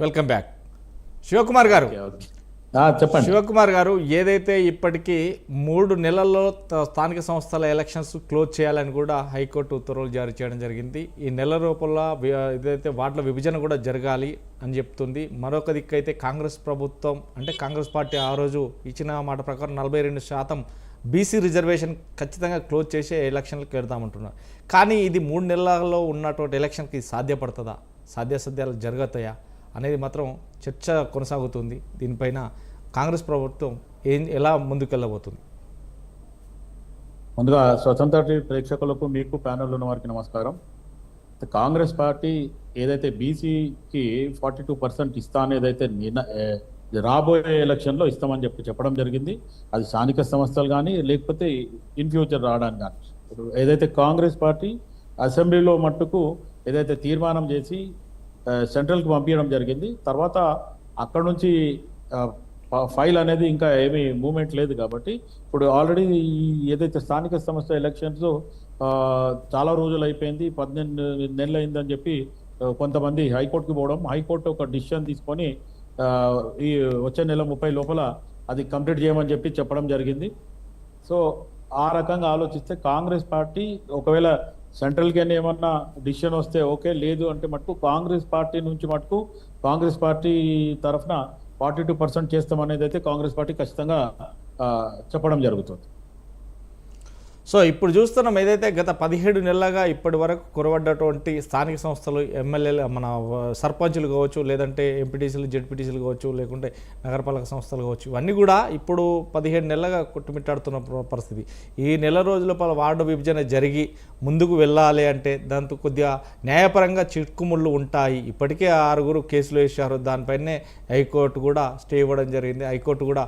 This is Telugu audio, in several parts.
Welcome back. శివకుమార్ గారు, చెప్పండి. శివకుమార్ గారు, ఏదైతే ఇప్పటికీ 3 నెలల్లో స్థానిక సంస్థల ఎలక్షన్స్ క్లోజ్ చేయాలని కూడా హైకోర్టు ఉత్తర్వులు జారీ చేయడం జరిగింది. ఈ నెల లోపల ఏదైతే వార్డుల విభజన కూడా జరగాలి అని చెప్తుంది. మరొక దిక్కు అయితే కాంగ్రెస్ ప్రభుత్వం అంటే కాంగ్రెస్ పార్టీ ఆ రోజు ఇచ్చిన మాట ప్రకారం 42% బీసీ రిజర్వేషన్ ఖచ్చితంగా క్లోజ్ చేసే ఎలక్షన్లకు వెళ్దామంటున్నారు. కానీ ఇది 3 నెలల్లో ఉన్నటువంటి ఎలక్షన్కి సాధ్యపడుతుందా, సాధ్యాసాధ్యాలు జరుగుతాయా అనేది మాత్రం చర్చ కొనసాగుతుంది. దీనిపైన కాంగ్రెస్ ప్రభుత్వం ఎలా ముందుకెళ్ళబోతుంది? ముందుగా స్వతంత్ర ప్రేక్షకులకు, మీకు ప్యానెల్ ఉన్న వారికి నమస్కారం. కాంగ్రెస్ పార్టీ ఏదైతే బీసీకి 42% ఇస్తా అనేదైతే రాబోయే ఎలక్షన్లో ఇస్తామని చెప్పడం జరిగింది. అది స్థానిక సంస్థలు కానీ లేకపోతే ఇన్ ఫ్యూచర్ రావడానికి కానీ ఏదైతే కాంగ్రెస్ పార్టీ అసెంబ్లీలో మట్టుకు ఏదైతే తీర్మానం చేసి సెంట్రల్కి పంపించడం జరిగింది. తర్వాత అక్కడ నుంచి ఫైల్ అనేది ఇంకా ఏమీ మూమెంట్ లేదు. కాబట్టి ఇప్పుడు ఆల్రెడీ ఏదైతే స్థానిక సంస్థ ఎలక్షన్స్ చాలా రోజులు అయిపోయింది, 18 నెలలు అయిందని చెప్పి కొంతమంది హైకోర్టుకి పోవడం, హైకోర్టు ఒక డిసిషన్ తీసుకొని ఈ వచ్చే నెల 30 లోపల అది కంప్లీట్ చేయమని చెప్పడం జరిగింది. సో ఆ రకంగా ఆలోచిస్తే కాంగ్రెస్ పార్టీ ఒకవేళ సెంట్రల్కి ఏమన్నా డిసిషన్ వస్తే ఓకే, లేదు అంటే మటుకు కాంగ్రెస్ పార్టీ నుంచి మటుకు కాంగ్రెస్ పార్టీ తరఫున 42% చేస్తామనేది అయితే కాంగ్రెస్ పార్టీ ఖచ్చితంగా చెప్పడం జరుగుతుంది. సో ఇప్పుడు చూస్తున్నాం, ఏదైతే గత 17 నెలలుగా ఇప్పటి వరకు కురవడ్డటువంటి స్థానిక సంస్థలు, ఎమ్మెల్యేలు, మన సర్పంచులు కావచ్చు, లేదంటే ఎంపీటీసీలు, జెడ్పీటీసీలు కావచ్చు, లేకుంటే నగరపాలక సంస్థలు కావచ్చు, ఇవన్నీ కూడా ఇప్పుడు 17 నెలలుగా కొట్టుమిట్టాడుతున్న పరిస్థితి. ఈ నెల రోజుల వార్డు విభజన జరిగి ముందుకు వెళ్ళాలి అంటే దాంతో కొద్దిగా న్యాయపరంగా చిక్కుముళ్ళు ఉంటాయి. ఇప్పటికే 6 కేసులు వేశారు. దానిపైనే హైకోర్టు కూడా స్టే ఇవ్వడం జరిగింది. హైకోర్టు కూడా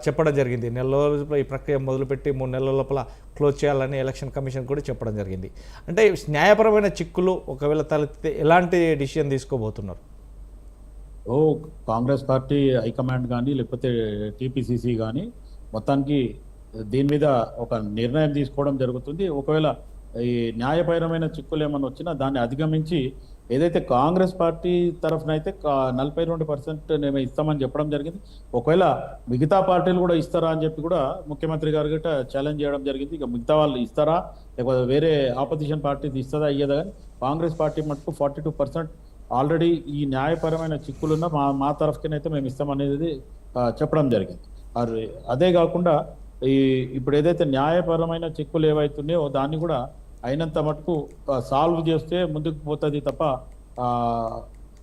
చెప్పడం జరిగింది, నెల రోజుల ఈ ప్రక్రియ మొదలుపెట్టి 3 నెలల లోపల క్లోజ్ చేయాలని ఎలక్షన్ కమిషన్ కూడా చెప్పడం జరిగింది. అంటే న్యాయపరమైన చిక్కులు ఒకవేళ తలెత్తితే ఎలాంటి డిసిషన్ తీసుకోబోతున్నారు? కాంగ్రెస్ పార్టీ హైకమాండ్ కానీ లేకపోతే టీపీసీసీ కానీ మొత్తానికి దీని మీద ఒక నిర్ణయం తీసుకోవడం జరుగుతుంది. ఒకవేళ ఈ న్యాయపరమైన చిక్కులు ఏమైనా వచ్చినా దాన్ని అధిగమించి ఏదైతే కాంగ్రెస్ పార్టీ తరఫున అయితే 42% మేము ఇస్తామని చెప్పడం జరిగింది. ఒకవేళ మిగతా పార్టీలు కూడా ఇస్తారా అని చెప్పి కూడా ముఖ్యమంత్రి గారు గట్రా ఛాలెంజ్ చేయడం జరిగింది. ఇక మిగతా వాళ్ళు ఇస్తారా లేకపోతే వేరే ఆపోజిషన్ పార్టీ ఇస్తుందా అయ్యేదా, కానీ కాంగ్రెస్ పార్టీ మటుకు 42% ఆల్రెడీ ఈ న్యాయపరమైన చిక్కులున్న మా తరఫుకైతే మేము ఇస్తామనేది చెప్పడం జరిగింది. అదే కాకుండా ఇప్పుడు ఏదైతే న్యాయపరమైన చిక్కులు ఏవైతున్నాయో దాన్ని కూడా అయినంత మటుకు సాల్వ్ చేస్తే ముందుకు పోతుంది తప్ప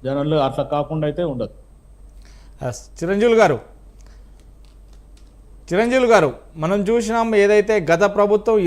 జనాలు అట్లా కాకుండా అయితే ఉండదు. చిరంజీవి గారు, మనం చూసినాం ఏదైతే గత ప్రభుత్వం